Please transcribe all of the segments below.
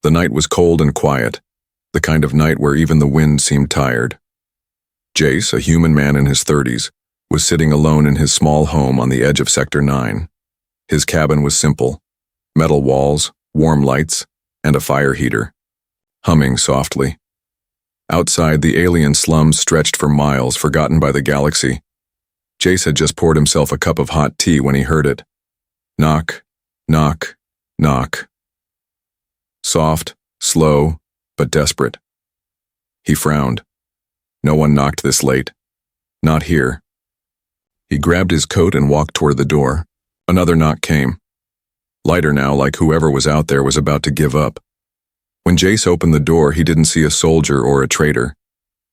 The night was cold and quiet, the kind of night where even the wind seemed tired. Jace, a human man in his 30s, was sitting alone in his small home on the edge of Sector 9. His cabin was simple: metal walls, warm lights, and a fire heater, humming softly. Outside, the alien slums stretched for miles, forgotten by the galaxy. Jace had just poured himself a cup of hot tea when he heard it. Knock, knock, knock. Soft, slow, but desperate. He frowned. No one knocked this late. Not here. He grabbed his coat and walked toward the door. Another knock came. Lighter now, like whoever was out there was about to give up. When Jace opened the door, he didn't see a soldier or a traitor.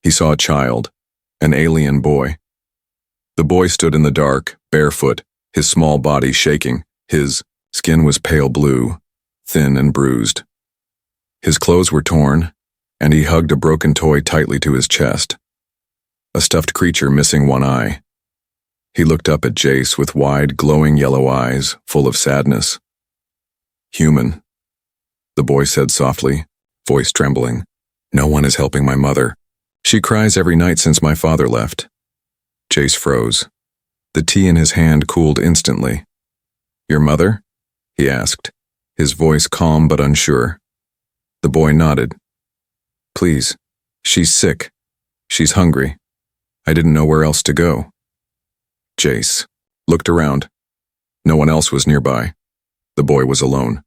He saw a child, an alien boy. The boy stood in the dark, barefoot, his small body shaking. His skin was pale blue, thin and bruised. His clothes were torn, and he hugged a broken toy tightly to his chest. A stuffed creature missing one eye. He looked up at Jace with wide, glowing yellow eyes, full of sadness. "Human," the boy said softly, voice trembling. "No one is helping my mother. She cries every night since my father left." Jace froze. The tea in his hand cooled instantly. "Your mother?" he asked, his voice calm but unsure. The boy nodded. "Please, she's sick. She's hungry. I didn't know where else to go." Jace looked around. No one else was nearby. The boy was alone.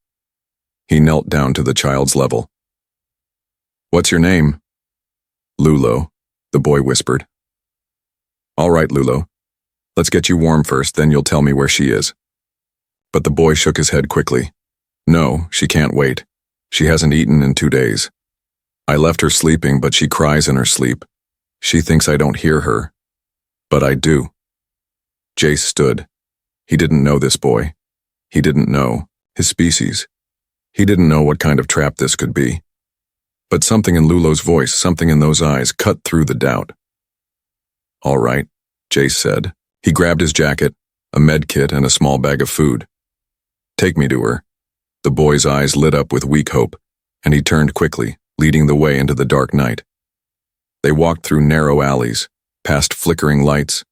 He knelt down to the child's level. "What's your name?" "Lulo," the boy whispered. "All right, Lulo. Let's get you warm first, then you'll tell me where she is." But the boy shook his head quickly. "No, she can't wait. She hasn't eaten in 2 days. I left her sleeping, but she cries in her sleep. She thinks I don't hear her. But I do." Jace stood. He didn't know this boy. He didn't know his species. He didn't know what kind of trap this could be. But something in Lulo's voice, something in those eyes, cut through the doubt. "All right," Jace said. He grabbed his jacket, a med kit, and a small bag of food. "Take me to her." The boy's eyes lit up with weak hope, and he turned quickly, leading the way into the dark night. They walked through narrow alleys, past flickering lights,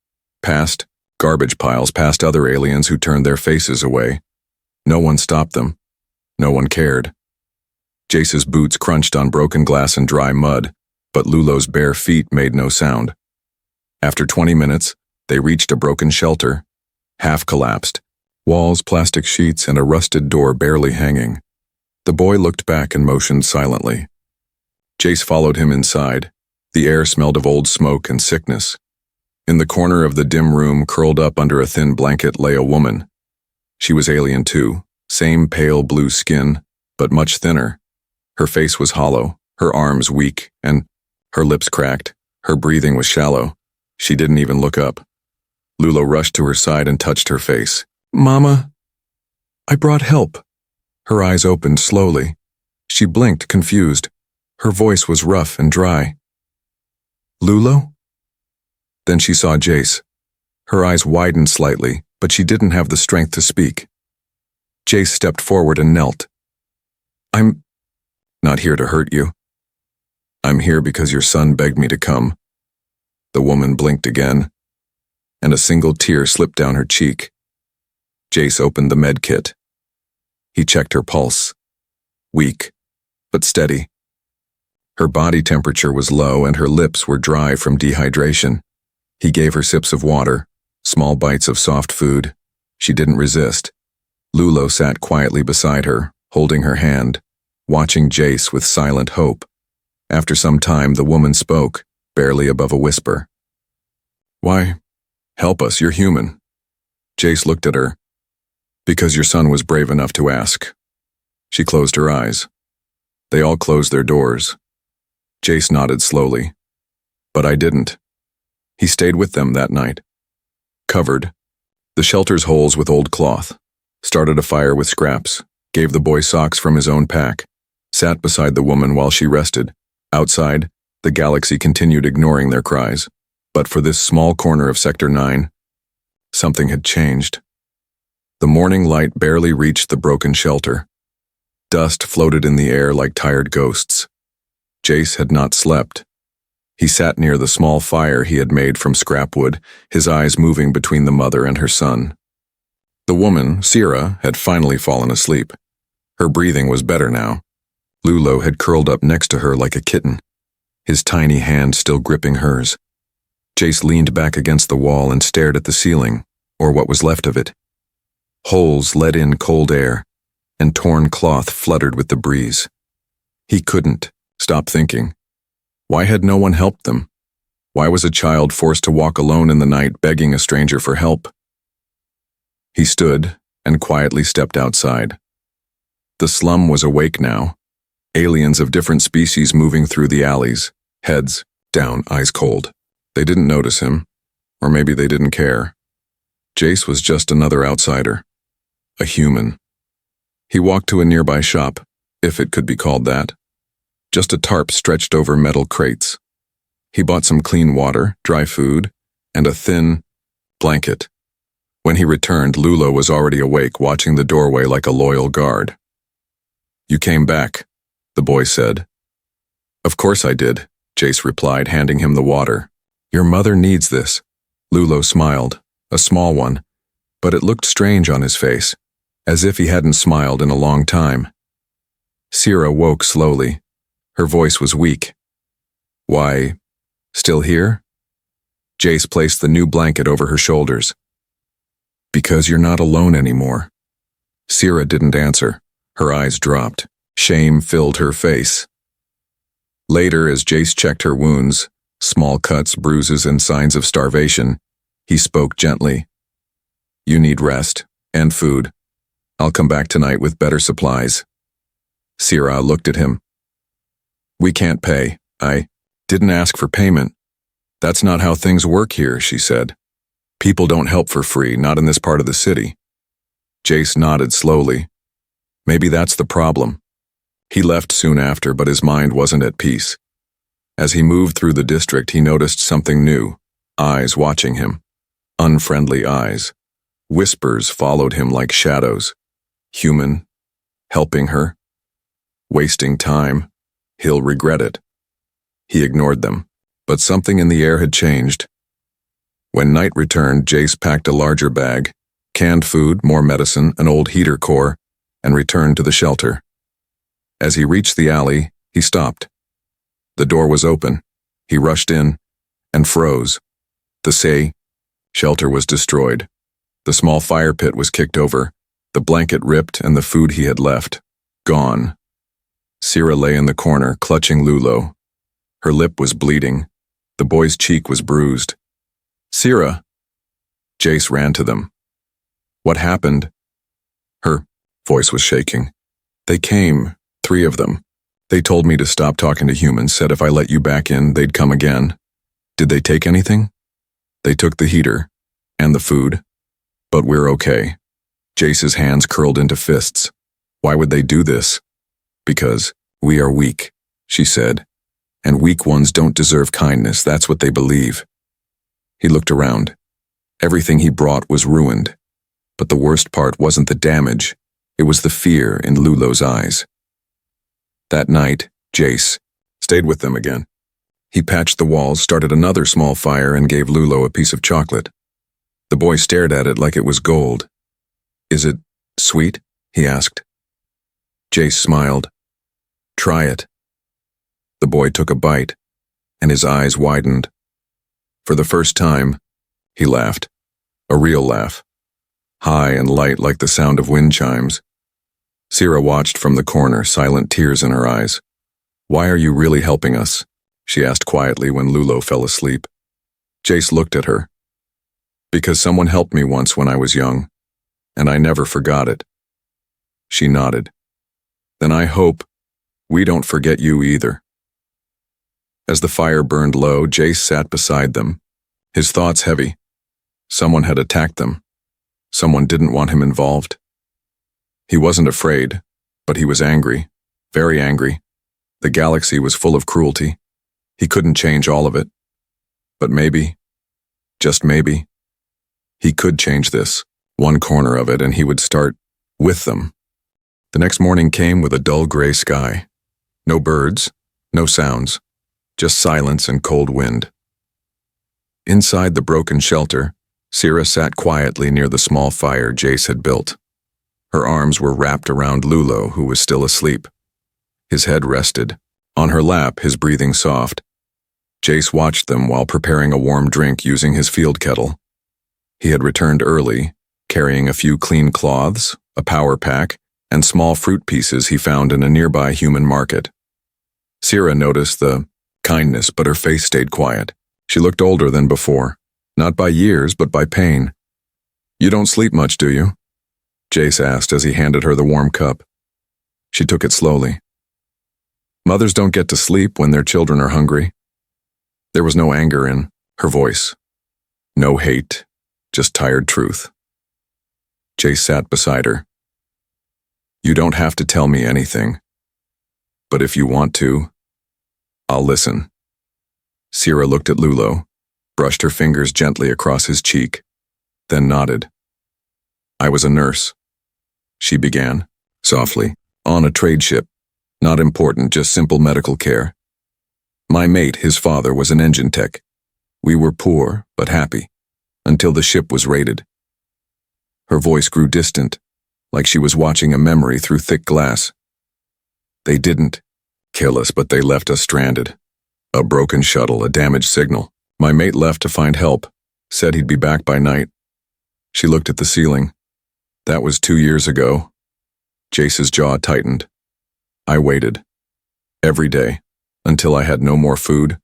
past garbage piles, past other aliens who turned their faces away. No one stopped them. No one cared. Jace's boots crunched on broken glass and dry mud, but Lulo's bare feet made no sound. After 20 minutes, they reached a broken shelter, half collapsed, walls, plastic sheets, and a rusted door barely hanging. The boy looked back and motioned silently. Jace followed him inside. The air smelled of old smoke and sickness. In the corner of the dim room, curled up under a thin blanket, lay a woman. She was alien too, same pale blue skin, but much thinner. Her face was hollow, her arms weak, and her lips cracked. Her breathing was shallow. She didn't even look up. Lulo rushed to her side and touched her face. "Mama, I brought help." Her eyes opened slowly. She blinked, confused. Her voice was rough and dry. "Lulo?" Then she saw Jace. Her eyes widened slightly, but she didn't have the strength to speak. Jace stepped forward and knelt. "I'm not here to hurt you. I'm here because your son begged me to come." The woman blinked again, and a single tear slipped down her cheek. Jace opened the med kit. He checked her pulse. Weak, but steady. Her body temperature was low and her lips were dry from dehydration. He gave her sips of water, small bites of soft food. She didn't resist. Lulo sat quietly beside her, holding her hand, watching Jace with silent hope. After some time, the woman spoke, barely above a whisper. "Why, help us, you're human." Jace looked at her. "Because your son was brave enough to ask." She closed her eyes. They all closed their doors. Jace nodded slowly. "But I didn't." He stayed with them that night. Covered the shelter's holes with old cloth, started a fire with scraps, gave the boy socks from his own pack, sat beside the woman while she rested. Outside, the galaxy continued ignoring their cries. But for this small corner of Sector 9, something had changed. The morning light barely reached the broken shelter. Dust floated in the air like tired ghosts. Jace had not slept. He sat near the small fire he had made from scrap wood, his eyes moving between the mother and her son. The woman, Sierra, had finally fallen asleep. Her breathing was better now. Lulo had curled up next to her like a kitten, his tiny hand still gripping hers. Jace leaned back against the wall and stared at the ceiling, or what was left of it. Holes let in cold air, and torn cloth fluttered with the breeze. He couldn't stop thinking. Why had no one helped them? Why was a child forced to walk alone in the night begging a stranger for help? He stood and quietly stepped outside. The slum was awake now. Aliens of different species moving through the alleys, heads down, eyes cold. They didn't notice him, or maybe they didn't care. Jace was just another outsider, a human. He walked to a nearby shop, if it could be called that. Just a tarp stretched over metal crates. He bought some clean water, dry food, and a thin blanket. When he returned, Lulo was already awake, watching the doorway like a loyal guard. "You came back," the boy said. "Of course I did," Jace replied, handing him the water. "Your mother needs this." Lulo smiled, a small one, but it looked strange on his face, as if he hadn't smiled in a long time. Sierra woke slowly. Her voice was weak. "Why, still here?" Jace placed the new blanket over her shoulders. "Because you're not alone anymore." Sierra didn't answer. Her eyes dropped. Shame filled her face. Later, as Jace checked her wounds, small cuts, bruises, and signs of starvation, he spoke gently. "You need rest and food. I'll come back tonight with better supplies." Sierra looked at him. "We can't pay. I didn't ask for payment. That's not how things work here," she said. "People don't help for free, not in this part of the city." Jace nodded slowly. Maybe that's the problem. He left soon after, but his mind wasn't at peace. As he moved through the district, he noticed something new. Eyes watching him. Unfriendly eyes. Whispers followed him like shadows. Human. Helping her. Wasting time. He'll regret it. He ignored them, but something in the air had changed. When night returned, Jace packed a larger bag, canned food, more medicine, an old heater core, and returned to the shelter. As he reached the alley, he stopped. The door was open. He rushed in and froze. The shelter was destroyed. The small fire pit was kicked over, the blanket ripped, and the food he had left gone. Sierra lay in the corner, clutching Lulo. Her lip was bleeding. The boy's cheek was bruised. "Sierra!" Jace ran to them. "What happened?" Her voice was shaking. "They came, 3 of them. They told me to stop talking to humans, said if I let you back in, they'd come again. Did they take anything?" "They took the heater and the food. But we're okay." Jace's hands curled into fists. "Why would they do this?" "Because we are weak," she said. "And weak ones don't deserve kindness, that's what they believe." He looked around. Everything he brought was ruined. But the worst part wasn't the damage, it was the fear in Lulo's eyes. That night, Jace stayed with them again. He patched the walls, started another small fire, and gave Lulo a piece of chocolate. The boy stared at it like it was gold. "Is it sweet?" he asked. Jace smiled. "Try it." The boy took a bite, and his eyes widened. For the first time, he laughed. A real laugh. High and light like the sound of wind chimes. Sierra watched from the corner, silent tears in her eyes. "Why are you really helping us?" she asked quietly when Lulo fell asleep. Jace looked at her. "Because someone helped me once when I was young, and I never forgot it." She nodded. "Then I hope we don't forget you either." As the fire burned low, Jace sat beside them, his thoughts heavy. Someone had attacked them. Someone didn't want him involved. He wasn't afraid, but he was angry, very angry. The galaxy was full of cruelty. He couldn't change all of it. But maybe, just maybe, he could change this, one corner of it, and he would start with them. The next morning came with a dull gray sky. No birds, no sounds, just silence and cold wind. Inside the broken shelter, Sierra sat quietly near the small fire Jace had built. Her arms were wrapped around Lulo, who was still asleep. His head rested. On her lap, his breathing soft. Jace watched them while preparing a warm drink using his field kettle. He had returned early, carrying a few clean cloths, a power pack, and small fruit pieces he found in a nearby human market. Sierra noticed the kindness, but her face stayed quiet. She looked older than before, not by years, but by pain. "You don't sleep much, do you?" Jace asked as he handed her the warm cup. She took it slowly. "Mothers don't get to sleep when their children are hungry." There was no anger in her voice. No hate, just tired truth. Jace sat beside her. "You don't have to tell me anything. But if you want to, I'll listen." Sierra looked at Lulo, brushed her fingers gently across his cheek, then nodded. "I was a nurse," she began, softly, "on a trade ship. Not important, just simple medical care. My mate, his father, was an engine tech. We were poor, but happy, until the ship was raided." Her voice grew distant, like she was watching a memory through thick glass. "They didn't kill us, but they left us stranded. A broken shuttle, a damaged signal. My mate left to find help, said he'd be back by night." She looked at the ceiling. "That was 2 years ago." Jace's jaw tightened. "I waited. Every day. Until I had no more food.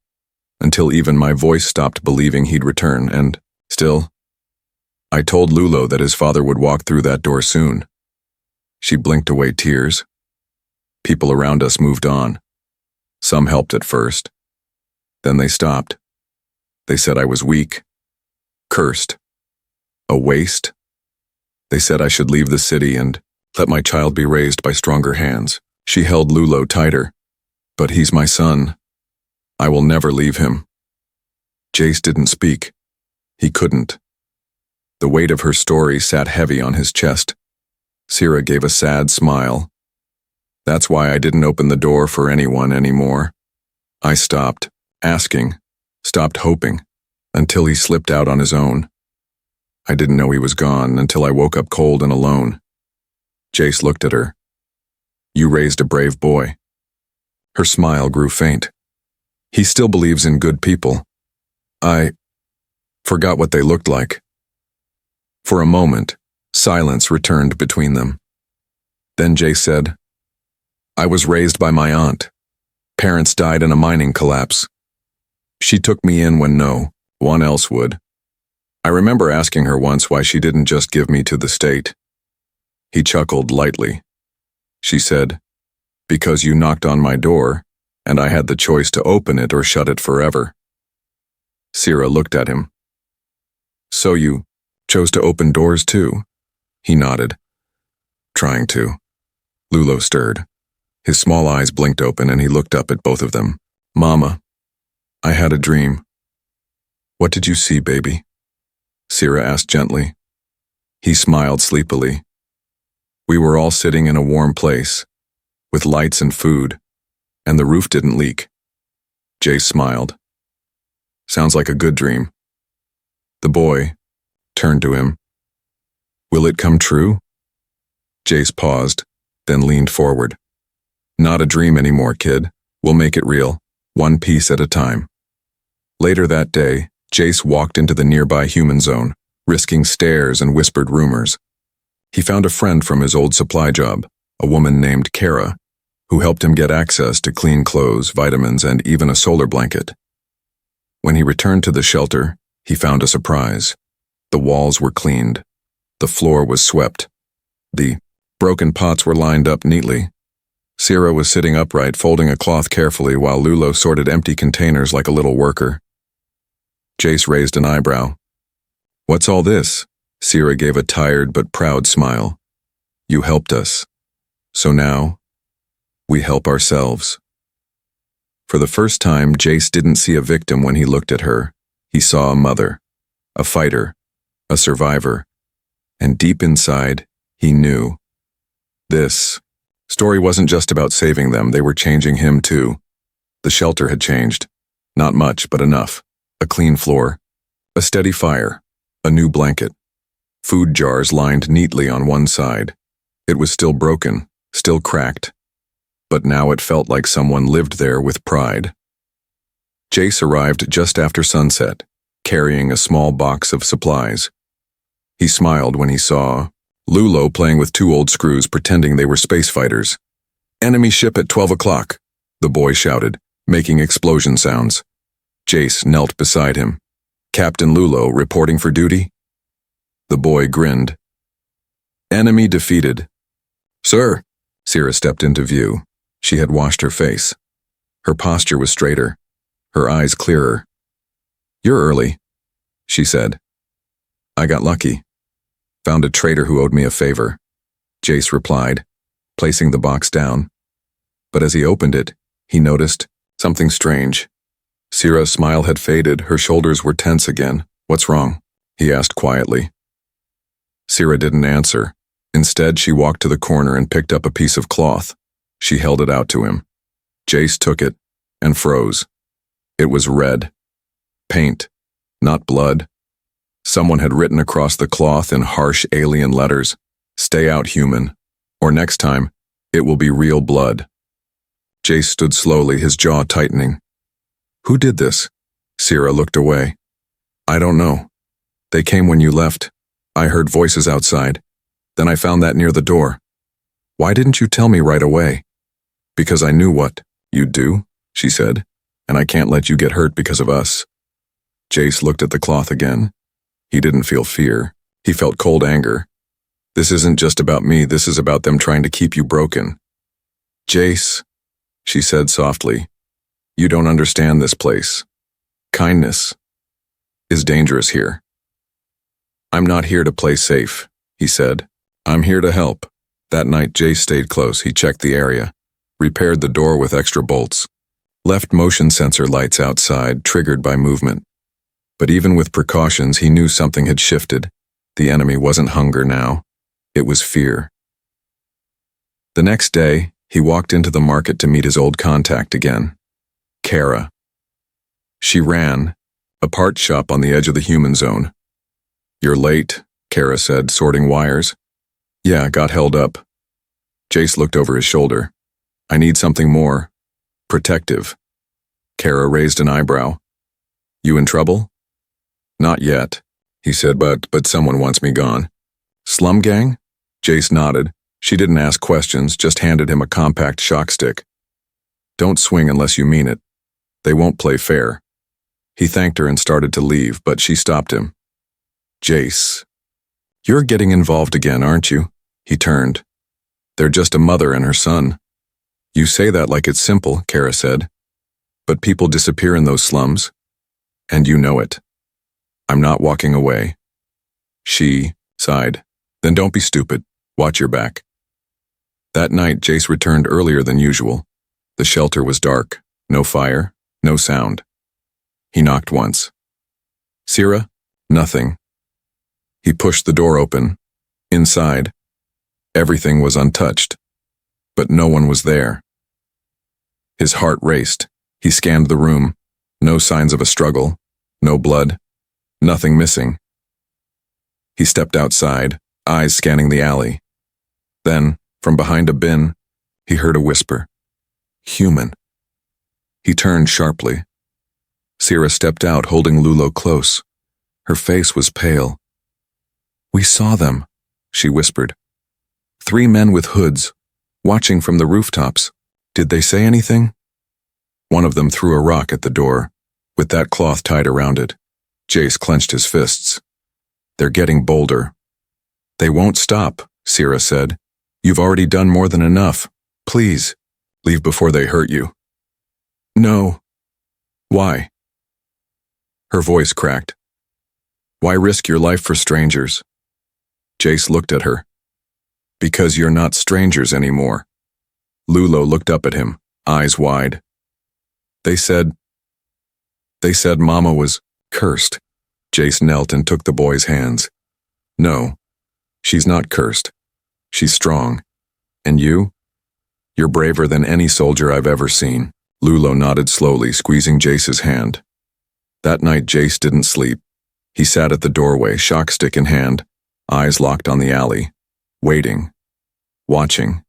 Until even my voice stopped believing he'd return, and, still, I told Lulo that his father would walk through that door soon." She blinked away tears. People around us moved on. Some helped at first. Then they stopped. They said I was weak. Cursed. A waste. They said I should leave the city and let my child be raised by stronger hands. She held Lulo tighter. "But he's my son. I will never leave him." Jace didn't speak. He couldn't. The weight of her story sat heavy on his chest. Sierra gave a sad smile. "That's why I didn't open the door for anyone anymore. I stopped asking, stopped hoping, until he slipped out on his own. I didn't know he was gone until I woke up cold and alone." Jace looked at her. "You raised a brave boy." Her smile grew faint. "He still believes in good people. I forgot what they looked like." For a moment, silence returned between them. Then Jace said, "I was raised by my aunt. Parents died in a mining collapse. She took me in when no one else would. I remember asking her once why she didn't just give me to the state." He chuckled lightly. She said, "Because you knocked on my door, and I had the choice to open it or shut it forever." Sierra looked at him. "So you chose to open doors too?" He nodded. "Trying to." Lulo stirred. His small eyes blinked open and he looked up at both of them. "Mama, I had a dream." "What did you see, baby?" Sierra asked gently. He smiled sleepily. "We were all sitting in a warm place, with lights and food, and the roof didn't leak." Jace smiled. "Sounds like a good dream." The boy turned to him. "Will it come true?" Jace paused, then leaned forward. "Not a dream anymore, kid. We'll make it real, one piece at a time." Later that day, Jace walked into the nearby human zone, risking stares and whispered rumors. He found a friend from his old supply job, a woman named Kara, who helped him get access to clean clothes, vitamins, and even a solar blanket. When he returned to the shelter, he found a surprise. The walls were cleaned. The floor was swept. The broken pots were lined up neatly. Sierra was sitting upright, folding a cloth carefully while Lulo sorted empty containers like a little worker. Jace raised an eyebrow. "What's all this?" Sierra gave a tired but proud smile. "You helped us. So now, we help ourselves." For the first time, Jace didn't see a victim when he looked at her. He saw a mother, a fighter, a survivor, and deep inside, he knew. This Story wasn't just about saving them, they were changing him too. The shelter had changed. Not much, but enough. A clean floor. A steady fire. A new blanket. Food jars lined neatly on one side. It was still broken, still cracked. But now it felt like someone lived there with pride. Jace arrived just after sunset, carrying a small box of supplies. He smiled when he saw Lulo playing with two old screws pretending they were space fighters. "Enemy ship at 12 o'clock, the boy shouted, making explosion sounds. Jace knelt beside him. "Captain Lulo reporting for duty?" The boy grinned. "Enemy defeated." "Sir." Sierra stepped into view. She had washed her face. Her posture was straighter, her eyes clearer. "You're early," she said. "I got lucky. Found a traitor who owed me a favor," Jace replied, placing the box down. But as he opened it, he noticed something strange. Sierra's smile had faded, her shoulders were tense again. "What's wrong?" he asked quietly. Sierra didn't answer. Instead, she walked to the corner and picked up a piece of cloth. She held it out to him. Jace took it and froze. It was red. Paint, not blood. Someone had written across the cloth in harsh alien letters, "Stay out, human, or next time, it will be real blood." Jace stood slowly, his jaw tightening. "Who did this?" Sierra looked away. "I don't know. They came when you left. I heard voices outside. Then I found that near the door. Why didn't you tell me right away?" "Because I knew what you'd do," she said, "and I can't let you get hurt because of us." Jace looked at the cloth again. He didn't feel fear. He felt cold anger. "This isn't just about me, this is about them trying to keep you broken." "Jace," she said softly, "you don't understand this place. Kindness is dangerous here." "I'm not here to play safe," he said. "I'm here to help." That night, Jace stayed close. He checked the area, repaired the door with extra bolts, left motion sensor lights outside, triggered by movement. But even with precautions, he knew something had shifted. The enemy wasn't hunger now. It was fear. The next day, he walked into the market to meet his old contact again, Kara. She ran a parts shop on the edge of the human zone. "You're late," Kara said, sorting wires. "Yeah, got held up." Jace looked over his shoulder. "I need something more protective." Kara raised an eyebrow. "You in trouble?" "Not yet," he said, but someone wants me gone." "Slum gang?" Jace nodded. She didn't ask questions, just handed him a compact shock stick. "Don't swing unless you mean it. They won't play fair." He thanked her and started to leave, but she stopped him. "Jace, you're getting involved again, aren't you?" He turned. "They're just a mother and her son." "You say that like it's simple," Kara said. "But people disappear in those slums. And you know it." "I'm not walking away." She sighed. "Then don't be stupid. Watch your back." That night, Jace returned earlier than usual. The shelter was dark. No fire, no sound. He knocked once. "Sierra?" "Nothing." He pushed the door open. Inside, everything was untouched. But no one was there. His heart raced. He scanned the room. No signs of a struggle. No blood. Nothing missing. He stepped outside, eyes scanning the alley. Then, from behind a bin, he heard a whisper. "Human." He turned sharply. Sierra stepped out, holding Lulo close. Her face was pale. "We saw them," she whispered. "3 men with hoods, watching from the rooftops. Did they say anything?" One of them threw a rock at the door, with that cloth tied around it. Jace clenched his fists. "They're getting bolder." "They won't stop," Sierra said. "You've already done more than enough. Please, leave before they hurt you." "No." "Why?" Her voice cracked. "Why risk your life for strangers?" Jace looked at her. "Because you're not strangers anymore." Lulo looked up at him, eyes wide. They said Mama was cursed." Jace knelt and took the boy's hands. "No, she's not cursed. She's strong. And you? You're braver than any soldier I've ever seen. Lulo nodded slowly, squeezing Jace's hand. That night, Jace didn't sleep. He sat at the doorway, shock stick in hand, eyes locked on the alley, waiting, watching.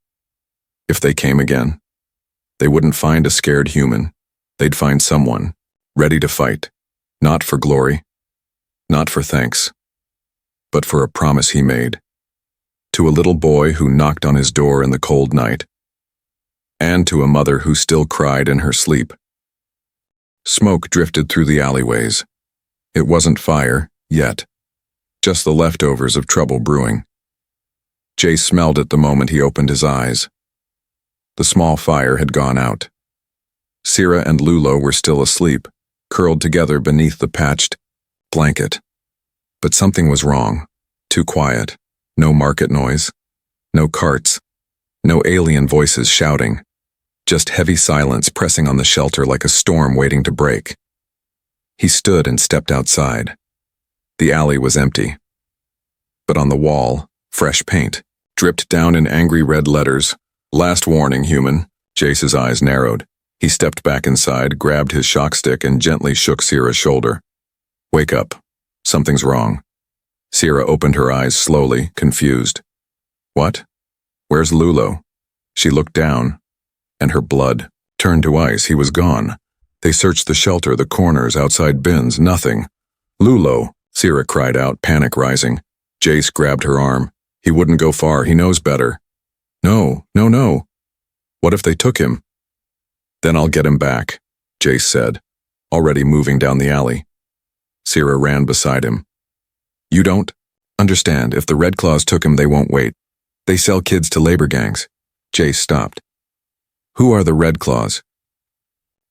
If they came again, they wouldn't find a scared human. They'd find someone, ready to fight, not for glory, not for thanks, but for a promise he made. To a little boy who knocked on his door in the cold night, and to a mother who still cried in her sleep. Smoke drifted through the alleyways. It wasn't fire, yet. Just the leftovers of trouble brewing. Jace smelled it the moment he opened his eyes. The small fire had gone out. Sira and Lulo were still asleep, curled together beneath the patched blanket. But something was wrong. Too quiet. No market noise. No carts. No alien voices shouting. Just heavy silence pressing on the shelter like a storm waiting to break. He stood and stepped outside. The alley was empty. But on the wall, fresh paint, dripped down in angry red letters. Last warning, human. Jace's eyes narrowed. He stepped back inside, grabbed his shock stick, and gently shook Sira's shoulder. Wake up. Something's wrong. Sira opened her eyes slowly, confused. What? Where's Lulo? She looked down, and her blood turned to ice. He was gone. They searched the shelter, the corners, outside bins, nothing. Lulo, Sira cried out, panic rising. Jace grabbed her arm. He wouldn't go far, he knows better. No, no, no. What if they took him? Then I'll get him back, Jace said, already moving down the alley. Sira ran beside him. You don't understand. If the Red Claws took him, they won't wait. They sell kids to labor gangs. Jace stopped. Who are the Red Claws?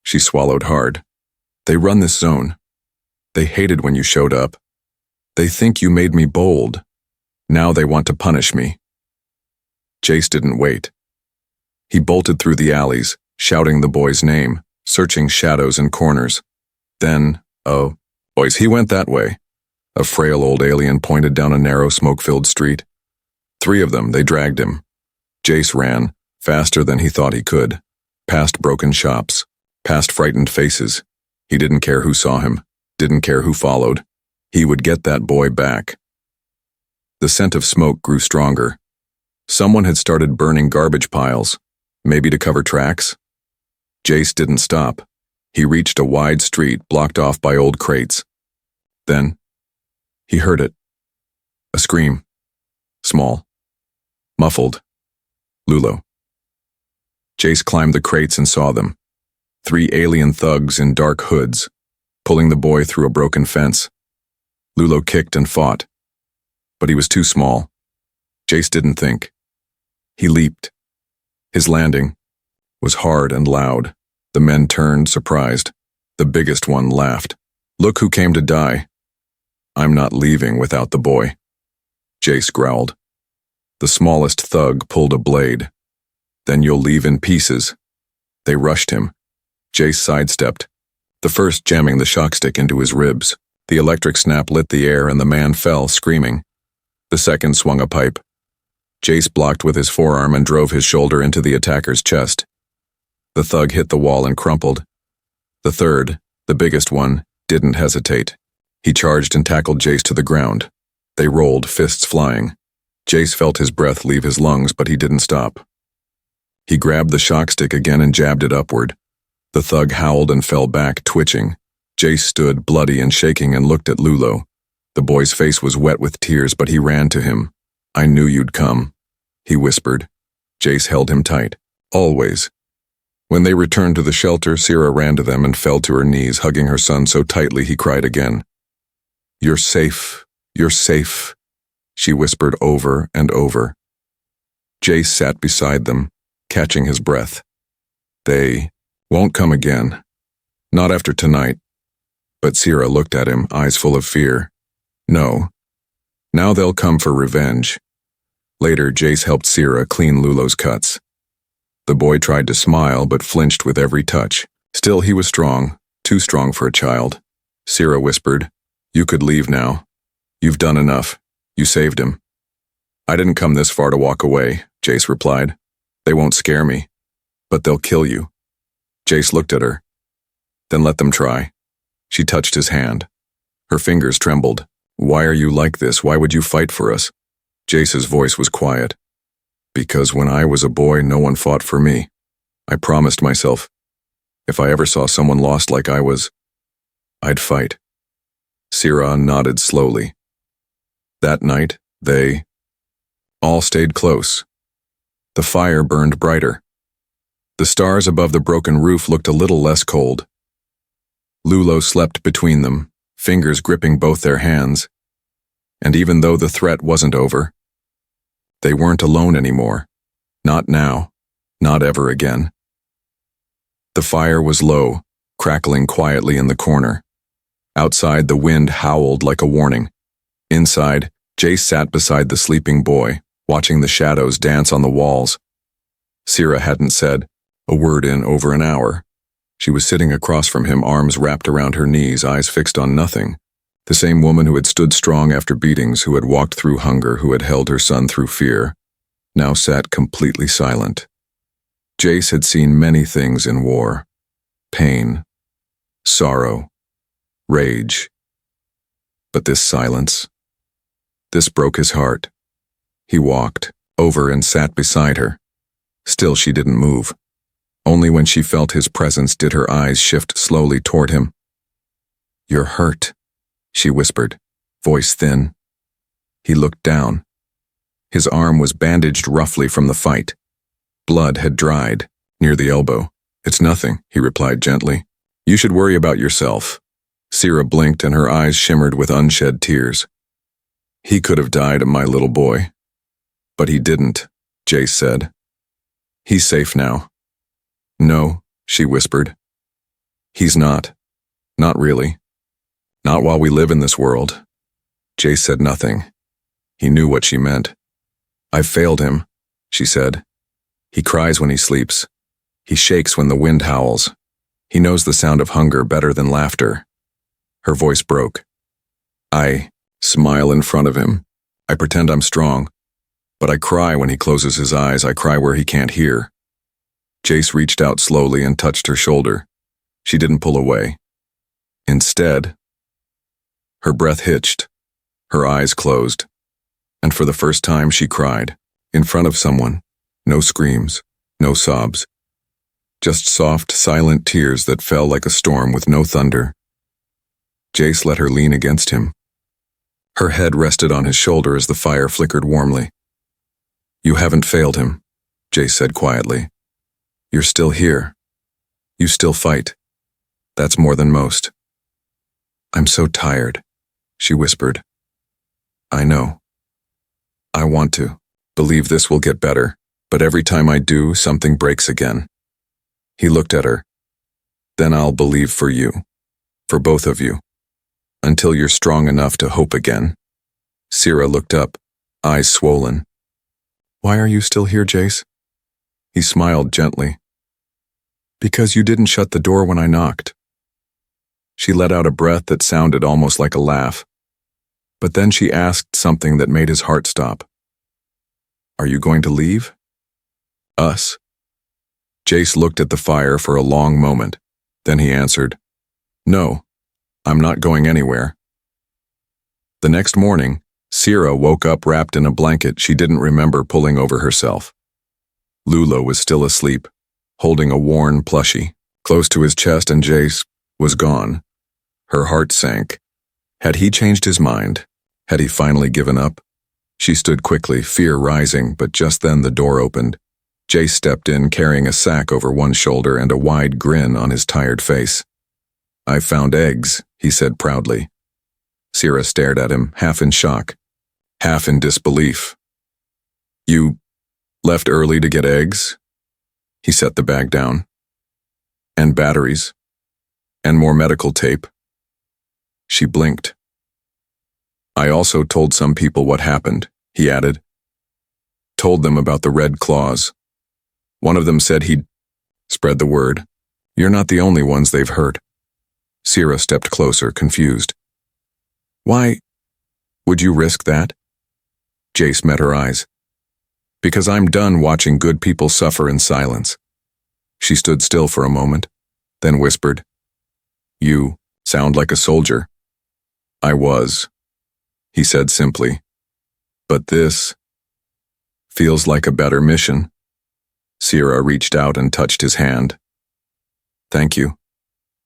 She swallowed hard. They run this zone. They hated when you showed up. They think you made me bold. Now they want to punish me. Jace didn't wait. He bolted through the alleys, shouting the boy's name, searching shadows and corners. Then, oh, boys, he went that way. A frail old alien pointed down a narrow, smoke-filled street. 3 of them, they dragged him. Jace ran, faster than he thought he could, past broken shops, past frightened faces. He didn't care who saw him, didn't care who followed. He would get that boy back. The scent of smoke grew stronger. Someone had started burning garbage piles, maybe to cover tracks. Jace didn't stop. He reached a wide street blocked off by old crates. Then, he heard it. A scream. Small. Muffled. Lulo. Jace climbed the crates and saw them. 3 alien thugs in dark hoods, pulling the boy through a broken fence. Lulo kicked and fought, but he was too small. Jace didn't think. He leaped. His landing was hard and loud. The men turned, surprised. The biggest one laughed. Look who came to die. I'm not leaving without the boy. Jace growled. The smallest thug pulled a blade. Then you'll leave in pieces. They rushed him. Jace sidestepped, the first jamming the shock stick into his ribs. The electric snap lit the air and the man fell, screaming. The second swung a pipe. Jace blocked with his forearm and drove his shoulder into the attacker's chest. The thug hit the wall and crumpled. The third, the biggest one, didn't hesitate. He charged and tackled Jace to the ground. They rolled, fists flying. Jace felt his breath leave his lungs, but he didn't stop. He grabbed the shock stick again and jabbed it upward. The thug howled and fell back, twitching. Jace stood, bloody and shaking, and looked at Lulo. The boy's face was wet with tears, but he ran to him. I knew you'd come, he whispered. Jace held him tight. Always. When they returned to the shelter, Sira ran to them and fell to her knees, hugging her son so tightly he cried again. You're safe. You're safe, she whispered over and over. Jace sat beside them, catching his breath. They won't come again. Not after tonight. But Sira looked at him, eyes full of fear. No. Now they'll come for revenge. Later, Jace helped Sira clean Lulo's cuts. The boy tried to smile, but flinched with every touch. Still, he was strong, too strong for a child. Sira whispered, You could leave now. You've done enough. You saved him. I didn't come this far to walk away, Jace replied. They won't scare me. But they'll kill you. Jace looked at her. Then let them try. She touched his hand. Her fingers trembled. Why are you like this? Why would you fight for us? Jace's voice was quiet. Because when I was a boy, no one fought for me. I promised myself, if I ever saw someone lost like I was, I'd fight. Sira nodded slowly. That night, they all stayed close. The fire burned brighter. The stars above the broken roof looked a little less cold. Lulo slept between them, fingers gripping both their hands. And even though the threat wasn't over, they weren't alone anymore. Not now, not ever again. The fire was low, crackling quietly in the corner. Outside, the wind howled like a warning. Inside, Jace sat beside the sleeping boy, watching the shadows dance on the walls. Sira hadn't said a word in over an hour. She was sitting across from him, arms wrapped around her knees, eyes fixed on nothing. The same woman who had stood strong after beatings, who had walked through hunger, who had held her son through fear, now sat completely silent. Jace had seen many things in war: pain, sorrow, rage. But this silence, this broke his heart. He walked over and sat beside her. Still she didn't move. Only when she felt his presence did her eyes shift slowly toward him. "You're hurt," she whispered, voice thin. He looked down. His arm was bandaged roughly from the fight. Blood had dried near the elbow. "It's nothing," he replied gently. "You should worry about yourself." Sira blinked and her eyes shimmered with unshed tears. "He could have died, my little boy." "But he didn't," Jace said. "He's safe now." "No," she whispered. "He's not. Not really. Not while we live in this world." Jace said nothing. He knew what she meant. "I've failed him," she said. "He cries when he sleeps. He shakes when the wind howls. He knows the sound of hunger better than laughter." Her voice broke. "I smile in front of him. I pretend I'm strong. But I cry when he closes his eyes. I cry where he can't hear." Jace reached out slowly and touched her shoulder. She didn't pull away. Instead, her breath hitched. Her eyes closed. And for the first time she cried. In front of someone. No screams. No sobs. Just soft, silent tears that fell like a storm with no thunder. Jace let her lean against him. Her head rested on his shoulder as the fire flickered warmly. "You haven't failed him," Jace said quietly. "You're still here. You still fight. That's more than most." "I'm so tired," she whispered. "I know. I want to believe this will get better, but every time I do, something breaks again." He looked at her. "Then I'll believe for you, for both of you, until you're strong enough to hope again." Sira looked up, eyes swollen. "Why are you still here, Jace?" He smiled gently. "Because you didn't shut the door when I knocked." She let out a breath that sounded almost like a laugh. But then she asked something that made his heart stop. "Are you going to leave? Us?" Jace looked at the fire for a long moment. Then he answered, "No, I'm not going anywhere." The next morning, Sira woke up wrapped in a blanket she didn't remember pulling over herself. Lulo was still asleep, holding a worn plushie close to his chest, and Jace was gone. Her heart sank. Had he changed his mind? Had he finally given up? She stood quickly, fear rising, but just then the door opened. Jace stepped in, carrying a sack over one shoulder and a wide grin on his tired face. "I found eggs," he said proudly. Sira stared at him, half in shock, half in disbelief. "You left early to get eggs?" He set the bag down. "And batteries. And more medical tape." She blinked. "I also told some people what happened," he added. "Told them about the red claws. One of them said he'd spread the word. You're not the only ones they've hurt." Sira stepped closer, confused. "Why would you risk that?" Jace met her eyes. "Because I'm done watching good people suffer in silence. She stood still for a moment, then whispered, "You sound like a soldier." "I was," he said simply. "But this feels like a better mission." Sierra reached out and touched his hand. "Thank you,"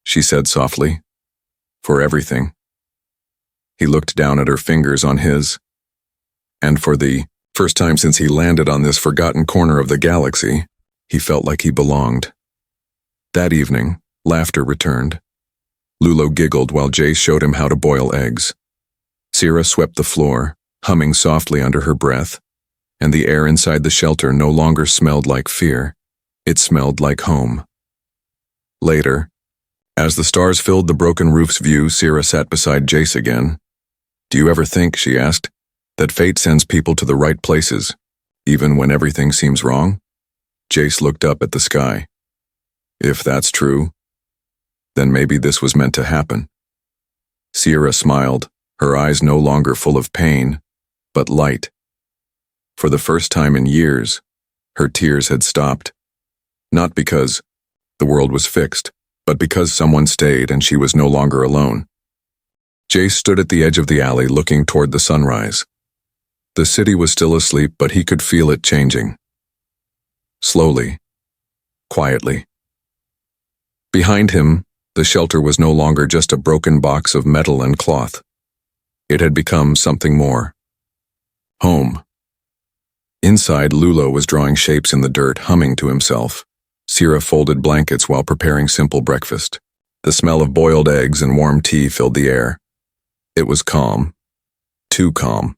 she said softly, "for everything." He looked down at her fingers on his, and for the first time since he landed on this forgotten corner of the galaxy, he felt like he belonged. That evening, laughter returned. Lulo giggled while Jace showed him how to boil eggs. Sierra swept the floor, humming softly under her breath, and the air inside the shelter no longer smelled like fear. It smelled like home. Later, as the stars filled the broken roof's view, Sierra sat beside Jace again. "Do you ever think," she asked, "that fate sends people to the right places, even when everything seems wrong?" Jace looked up at the sky. "If that's true, then maybe this was meant to happen." Sierra smiled, her eyes no longer full of pain, but light. For the first time in years, her tears had stopped. Not because the world was fixed, but because someone stayed and she was no longer alone. Jace stood at the edge of the alley looking toward the sunrise. The city was still asleep, but he could feel it changing. Slowly, quietly. Behind him, the shelter was no longer just a broken box of metal and cloth. It had become something more. Home. Inside, Lulo was drawing shapes in the dirt, humming to himself. Sierra folded blankets while preparing simple breakfast. The smell of boiled eggs and warm tea filled the air. It was calm. Too calm.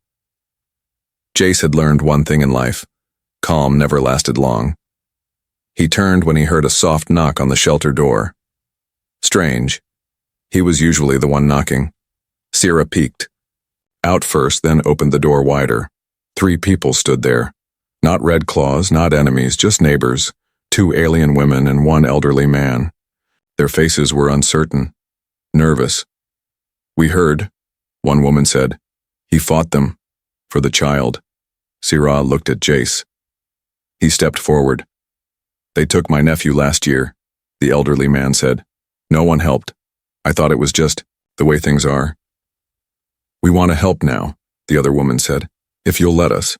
Jace had learned one thing in life. Calm never lasted long. He turned when he heard a soft knock on the shelter door. Strange. He was usually the one knocking. Sierra peeked. Out first, then opened the door wider. 3 people stood there. Not red claws, not enemies, just neighbors. 2 alien women and 1 elderly man. Their faces were uncertain, nervous. "We heard," one woman said. "He fought them. For the child." Sierra looked at Jace. He stepped forward. "They took my nephew last year," the elderly man said. "No one helped. I thought it was just the way things are." "We want to help now," the other woman said. "If you'll let us."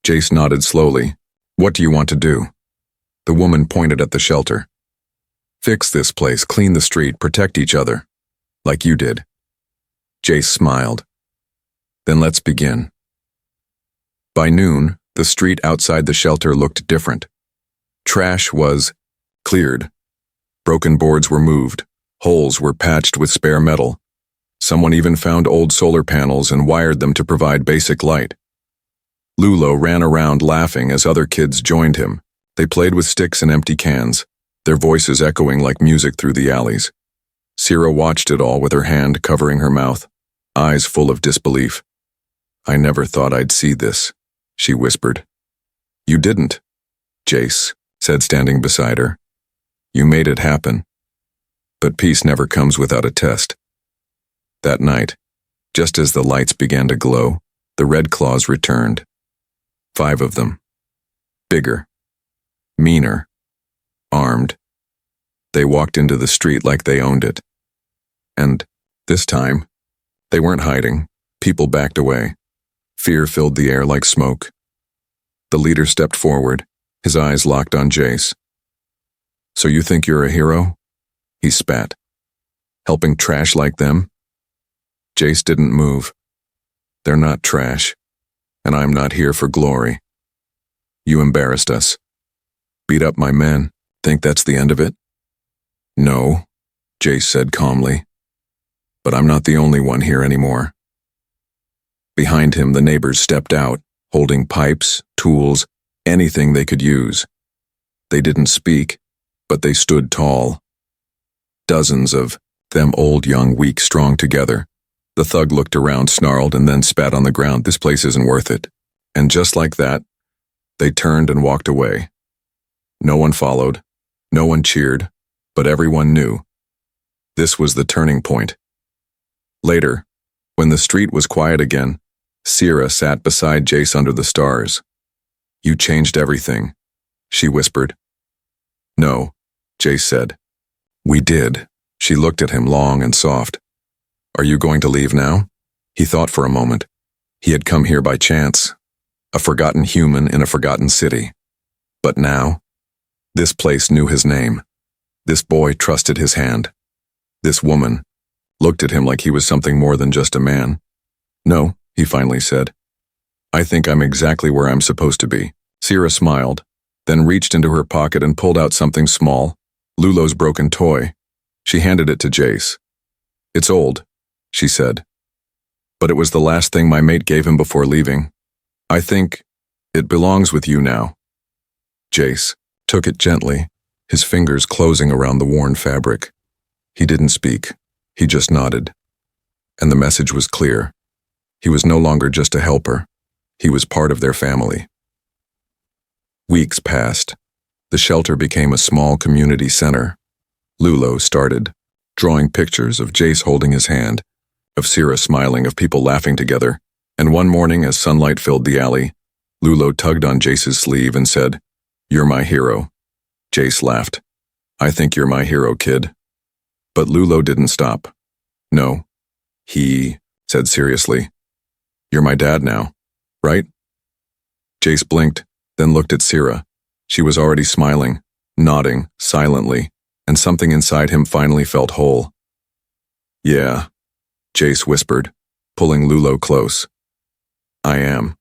Jace nodded slowly. "What do you want to do?" The woman pointed at the shelter. "Fix this place, clean the street, protect each other. Like you did." Jace smiled. "Then let's begin." By noon, the street outside the shelter looked different. Trash was cleared. Broken boards were moved. Holes were patched with spare metal. Someone even found old solar panels and wired them to provide basic light. Lulo ran around laughing as other kids joined him. They played with sticks and empty cans, their voices echoing like music through the alleys. Sierra watched it all with her hand covering her mouth, eyes full of disbelief. "I never thought I'd see this," she whispered. "You didn't," Jace said, standing beside her. "You made it happen. But peace never comes without a test." That night, just as the lights began to glow, the Red Claws returned. 5 of them. Bigger. Meaner. Armed. They walked into the street like they owned it. And, this time, they weren't hiding. People backed away. Fear filled the air like smoke. The leader stepped forward, his eyes locked on Jace. "So you think you're a hero?" He spat. "Helping trash like them?" Jace didn't move. "They're not trash, and I'm not here for glory. You embarrassed us. Beat up my men. Think that's the end of it?" "No," Jace said calmly. "But I'm not the only one here anymore." Behind him, the neighbors stepped out, holding pipes, tools, anything they could use. They didn't speak, but they stood tall. Dozens of them, old, young, weak, strong together. The thug looked around, snarled, and then spat on the ground. "This place isn't worth it." And just like that, they turned and walked away. No one followed, no one cheered, but everyone knew. This was the turning point. Later, when the street was quiet again, Sierra sat beside Jace under the stars. "You changed everything," she whispered. No, Jace said. We did. She looked at him long and soft. Are you going to leave now? He thought for a moment. He had come here by chance. A forgotten human in a forgotten city. But now, this place knew his name. This boy trusted his hand. This woman looked at him like he was something more than just a man. No, he finally said. I think I'm exactly where I'm supposed to be. Sierra smiled, then reached into her pocket and pulled out something small, Lulo's broken toy. She handed it to Jace. It's old, she said. But it was the last thing my mate gave him before leaving. I think it belongs with you now. Jace took it gently, his fingers closing around the worn fabric. He didn't speak. He just nodded. And the message was clear. He was no longer just a helper. He was part of their family. Weeks passed. The shelter became a small community center. Lulo started, drawing pictures of Jace holding his hand, of Sierra smiling, of people laughing together, and one morning as sunlight filled the alley, Lulo tugged on Jace's sleeve and said, "You're my hero." Jace laughed. "I think you're my hero, kid." But Lulo didn't stop. No, he said seriously, "You're my dad now, right?" Jace blinked, then looked at Sierra. She was already smiling, nodding, silently, and something inside him finally felt whole. "Yeah," Jace whispered, pulling Lulo close. "I am."